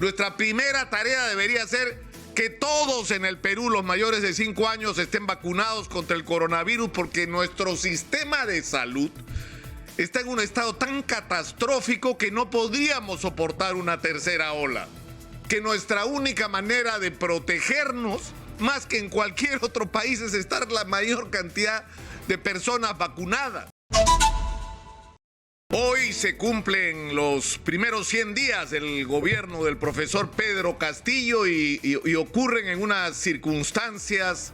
Nuestra primera tarea debería ser que todos en el Perú, los mayores de 5 años, estén vacunados contra el coronavirus, porque nuestro sistema de salud está en un estado tan catastrófico que no podríamos soportar una tercera ola. Que nuestra única manera de protegernos, más que en cualquier otro país, es estar la mayor cantidad de personas vacunadas. Hoy se cumplen los primeros 100 días del gobierno del profesor Pedro Castillo y ocurren en unas circunstancias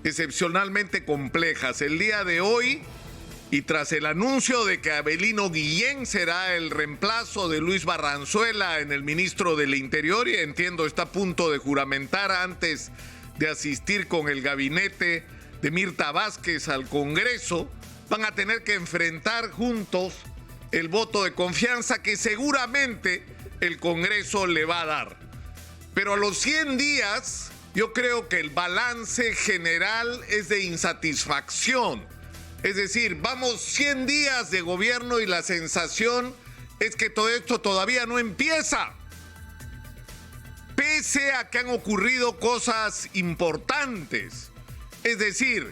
excepcionalmente complejas. El día de hoy, y tras el anuncio de que Avelino Guillén será el reemplazo de Luis Barranzuela en el ministro del Interior, y entiendo está a punto de juramentar antes de asistir con el gabinete de Mirta Vázquez al Congreso, van a tener que enfrentar juntos el voto de confianza que seguramente el Congreso le va a dar. Pero a los 100 días, yo creo que el balance general es de insatisfacción. Es decir, vamos 100 días de gobierno y la sensación es que todo esto todavía no empieza. Pese a que han ocurrido cosas importantes. Es decir,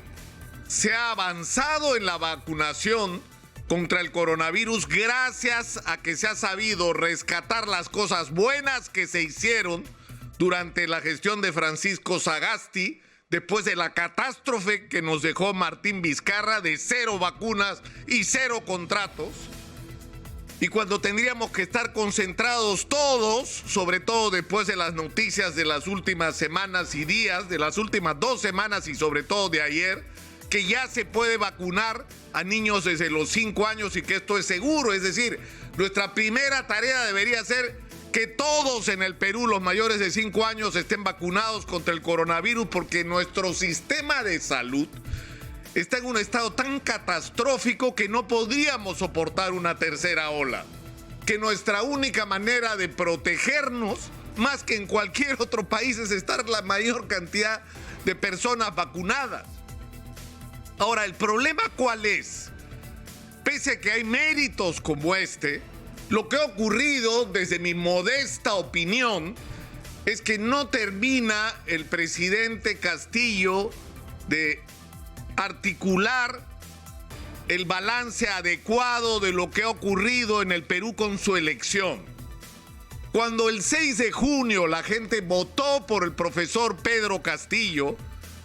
se ha avanzado en la vacunación contra el coronavirus gracias a que se ha sabido rescatar las cosas buenas que se hicieron durante la gestión de Francisco Sagasti, después de la catástrofe que nos dejó Martín Vizcarra de 0 vacunas y 0 contratos. Y cuando tendríamos que estar concentrados todos, sobre todo después de las noticias de las últimas semanas y días, de las últimas 2 semanas y sobre todo de ayer, que ya se puede vacunar a niños desde los 5 años y que esto es seguro. Es decir, nuestra primera tarea debería ser que todos en el Perú, los mayores de 5 años, estén vacunados contra el coronavirus, porque nuestro sistema de salud está en un estado tan catastrófico que no podríamos soportar una tercera ola. Que nuestra única manera de protegernos, más que en cualquier otro país, es estar la mayor cantidad de personas vacunadas. Ahora, ¿el problema cuál es? Pese a que hay méritos como este, lo que ha ocurrido, desde mi modesta opinión, es que no termina el presidente Castillo de articular el balance adecuado de lo que ha ocurrido en el Perú con su elección. Cuando el 6 de junio la gente votó por el profesor Pedro Castillo,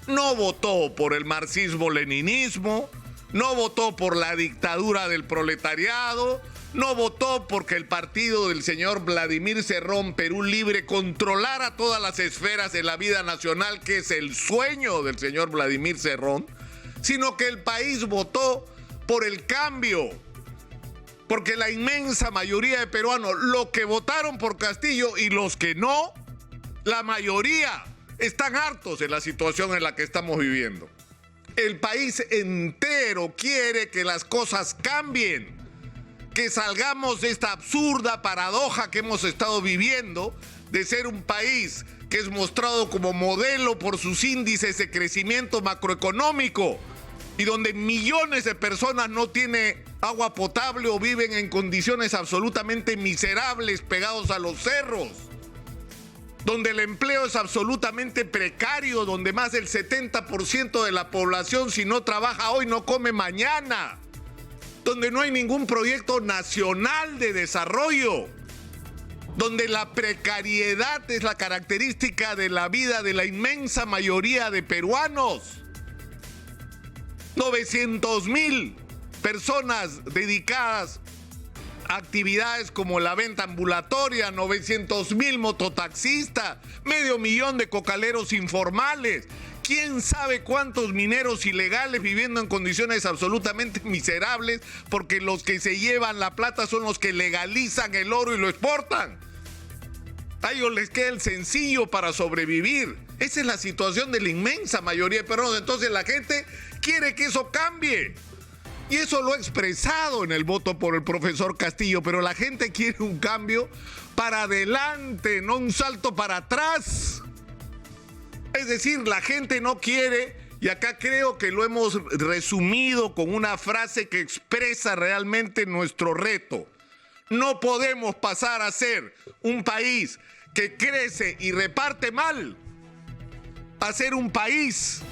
no votó por el marxismo-leninismo, no votó por la dictadura del proletariado, no votó porque el partido del señor Vladimir Cerrón, Perú Libre, controlara todas las esferas de la vida nacional, que es el sueño del señor Vladimir Cerrón, sino que el país votó por el cambio. Porque la inmensa mayoría de peruanos, los que votaron por Castillo y los que no, la mayoría están hartos de la situación en la que estamos viviendo. El país entero quiere que las cosas cambien, que salgamos de esta absurda paradoja que hemos estado viviendo, de ser un país que es mostrado como modelo por sus índices de crecimiento macroeconómico y donde millones de personas no tienen agua potable o viven en condiciones absolutamente miserables pegados a los cerros, donde el empleo es absolutamente precario, donde más del 70% de la población, si no trabaja hoy, no come mañana, donde no hay ningún proyecto nacional de desarrollo, donde la precariedad es la característica de la vida de la inmensa mayoría de peruanos. 900,000 personas dedicadas a actividades como la venta ambulatoria, 900,000 mototaxistas, 500,000 de cocaleros informales, quién sabe cuántos mineros ilegales viviendo en condiciones absolutamente miserables, porque los que se llevan la plata son los que legalizan el oro y lo exportan. A ellos les queda el sencillo para sobrevivir. Esa es la situación de la inmensa mayoría de peruanos. Entonces la gente quiere que eso cambie. Y eso lo ha expresado en el voto por el profesor Castillo, pero la gente quiere un cambio para adelante, no un salto para atrás. Es decir, la gente no quiere, y acá creo que lo hemos resumido con una frase que expresa realmente nuestro reto. No podemos pasar a ser un país que crece y reparte mal, a ser un país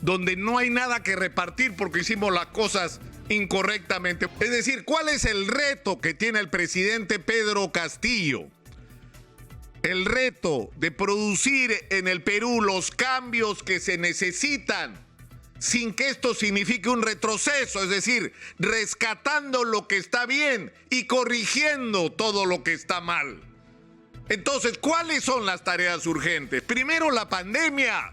donde no hay nada que repartir porque hicimos las cosas incorrectamente. Es decir, ¿cuál es el reto que tiene el presidente Pedro Castillo? El reto de producir en el Perú los cambios que se necesitan sin que esto signifique un retroceso, es decir, rescatando lo que está bien y corrigiendo todo lo que está mal. Entonces, ¿cuáles son las tareas urgentes? Primero, la pandemia.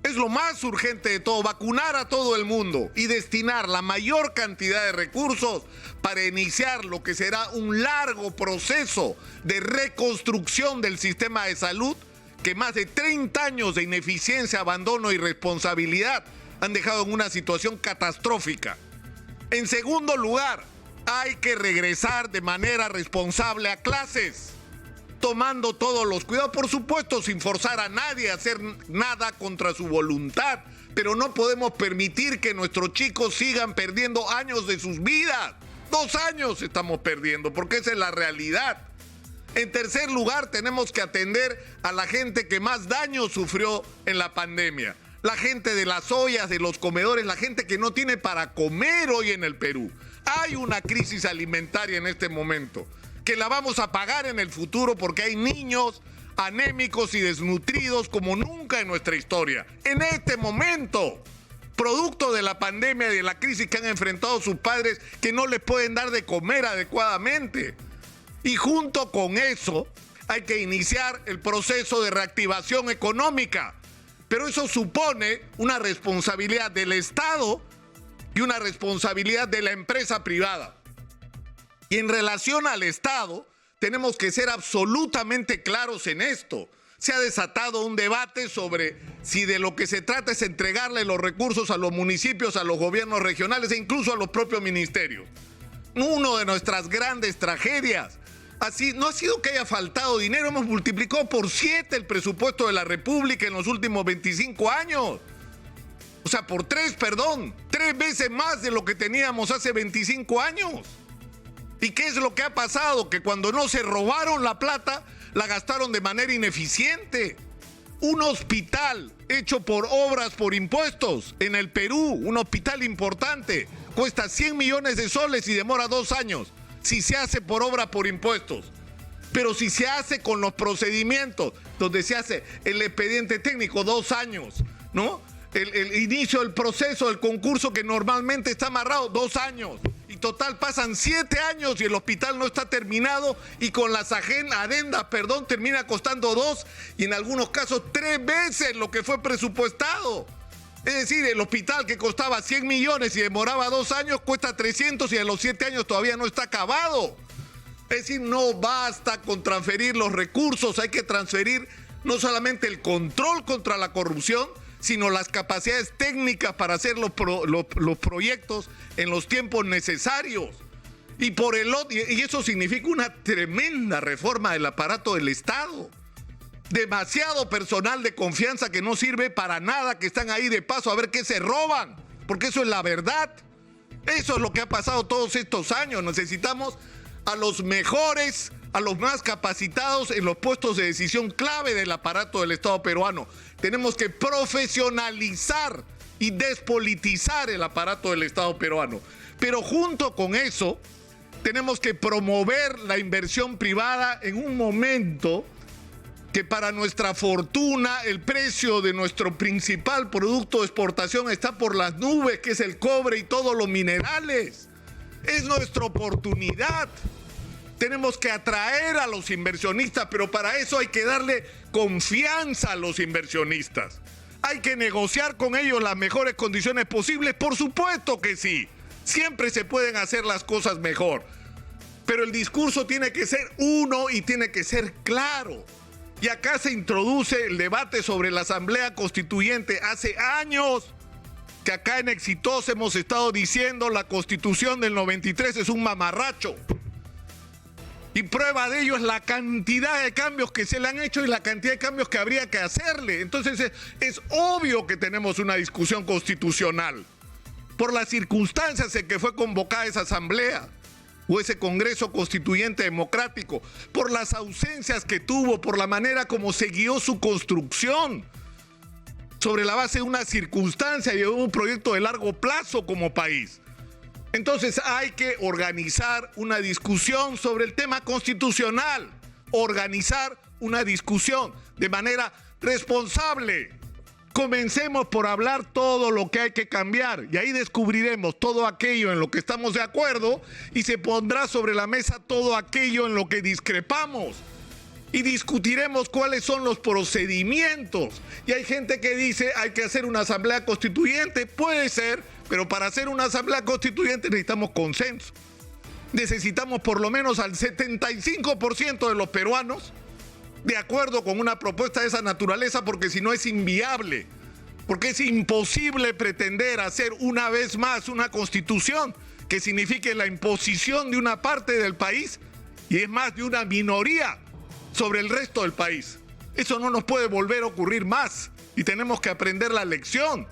Es lo más urgente de todo, vacunar a todo el mundo y destinar la mayor cantidad de recursos para iniciar lo que será un largo proceso de reconstrucción del sistema de salud que más de 30 años de ineficiencia, abandono y irresponsabilidad han dejado en una situación catastrófica. En segundo lugar, hay que regresar de manera responsable a clases, tomando todos los cuidados, por supuesto, sin forzar a nadie a hacer nada contra su voluntad, pero no podemos permitir que nuestros chicos sigan perdiendo años de sus vidas. 2 años estamos perdiendo, porque esa es la realidad. En tercer lugar, tenemos que atender a la gente que más daño sufrió en la pandemia. La gente de las ollas, de los comedores, la gente que no tiene para comer hoy en el Perú. Hay una crisis alimentaria en este momento, que la vamos a pagar en el futuro porque hay niños anémicos y desnutridos como nunca en nuestra historia. En este momento, producto de la pandemia y de la crisis que han enfrentado sus padres, que no les pueden dar de comer adecuadamente. Y junto con eso, hay que iniciar el proceso de reactivación económica. Pero eso supone una responsabilidad del Estado y una responsabilidad de la empresa privada. Y en relación al Estado, tenemos que ser absolutamente claros en esto. Se ha desatado un debate sobre si de lo que se trata es entregarle los recursos a los municipios, a los gobiernos regionales e incluso a los propios ministerios. Una de nuestras grandes tragedias así no ha sido que haya faltado dinero, hemos multiplicado por 7 el presupuesto de la República en los últimos 25 años. O sea, por 3 veces más de lo que teníamos hace 25 años. ¿Y qué es lo que ha pasado? Que cuando no se robaron la plata, la gastaron de manera ineficiente. Un hospital hecho por obras, por impuestos en el Perú, un hospital importante, cuesta 100 millones de soles y demora 2 años. Si se hace por obra, por impuestos. Pero si se hace con los procedimientos, donde se hace el expediente técnico, 2 años, ¿no? El inicio del proceso, del concurso que normalmente está amarrado, 2 años. Y total, pasan 7 años y el hospital no está terminado y con las adendas, termina costando 2 y en algunos casos 3 veces lo que fue presupuestado. Es decir, el hospital que costaba 100 millones y demoraba 2 años, cuesta 300 y a los 7 años todavía no está acabado. Es decir, no basta con transferir los recursos, hay que transferir no solamente el control contra la corrupción, sino las capacidades técnicas para hacer los proyectos en los tiempos necesarios. Y eso significa una tremenda reforma del aparato del Estado. Demasiado personal de confianza que no sirve para nada, que están ahí de paso a ver qué se roban, porque eso es la verdad. Eso es lo que ha pasado todos estos años. Necesitamos a los mejores, a los más capacitados en los puestos de decisión clave del aparato del Estado peruano. Tenemos que profesionalizar y despolitizar el aparato del Estado peruano. Pero junto con eso, tenemos que promover la inversión privada en un momento que para nuestra fortuna el precio de nuestro principal producto de exportación está por las nubes, que es el cobre y todos los minerales. Es nuestra oportunidad. Tenemos que atraer a los inversionistas, pero para eso hay que darle confianza a los inversionistas. Hay que negociar con ellos las mejores condiciones posibles, por supuesto que sí. Siempre se pueden hacer las cosas mejor. Pero el discurso tiene que ser uno y tiene que ser claro. Y acá se introduce el debate sobre la Asamblea Constituyente. Hace años que acá en Exitosa hemos estado diciendo la Constitución del 93 es un mamarracho. Y prueba de ello es la cantidad de cambios que se le han hecho y la cantidad de cambios que habría que hacerle. Entonces es obvio que tenemos una discusión constitucional por las circunstancias en que fue convocada esa asamblea. o ese Congreso Constituyente Democrático, por las ausencias que tuvo, por la manera como se guió su construcción, sobre la base de una circunstancia y de un proyecto de largo plazo como país. Entonces hay que organizar una discusión sobre el tema constitucional, organizar una discusión de manera responsable. Comencemos por hablar todo lo que hay que cambiar y ahí descubriremos todo aquello en lo que estamos de acuerdo y se pondrá sobre la mesa todo aquello en lo que discrepamos. Y discutiremos cuáles son los procedimientos. Y hay gente que dice hay que hacer una asamblea constituyente. Puede ser, pero para hacer una asamblea constituyente necesitamos consenso. Necesitamos por lo menos al 75% de los peruanos de acuerdo con una propuesta de esa naturaleza, porque si no es inviable. Porque es imposible pretender hacer una vez más una constitución que signifique la imposición de una parte del país y es más de una minoría sobre el resto del país. Eso no nos puede volver a ocurrir más y tenemos que aprender la lección.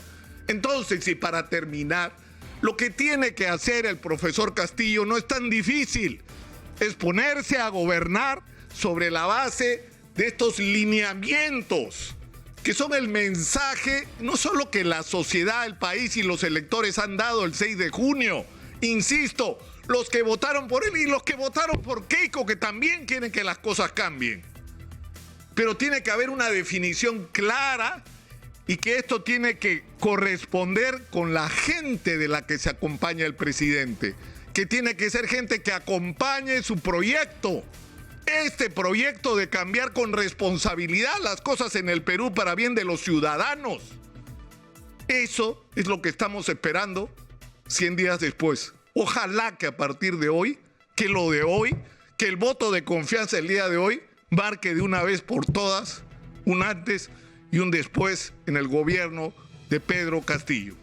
Entonces, y para terminar, lo que tiene que hacer el profesor Castillo no es tan difícil, es ponerse a gobernar sobre la base de estos lineamientos, que son el mensaje no solo que la sociedad, el país y los electores han dado el 6 de junio, insisto, los que votaron por él y los que votaron por Keiko, que también quieren que las cosas cambien. Pero tiene que haber una definición clara y que esto tiene que corresponder con la gente de la que se acompaña el presidente, que tiene que ser gente que acompañe su proyecto. Este proyecto de cambiar con responsabilidad las cosas en el Perú para bien de los ciudadanos. Eso es lo que estamos esperando 100 días después. Ojalá que a partir de hoy, que el voto de confianza el día de hoy marque de una vez por todas un antes y un después en el gobierno de Pedro Castillo.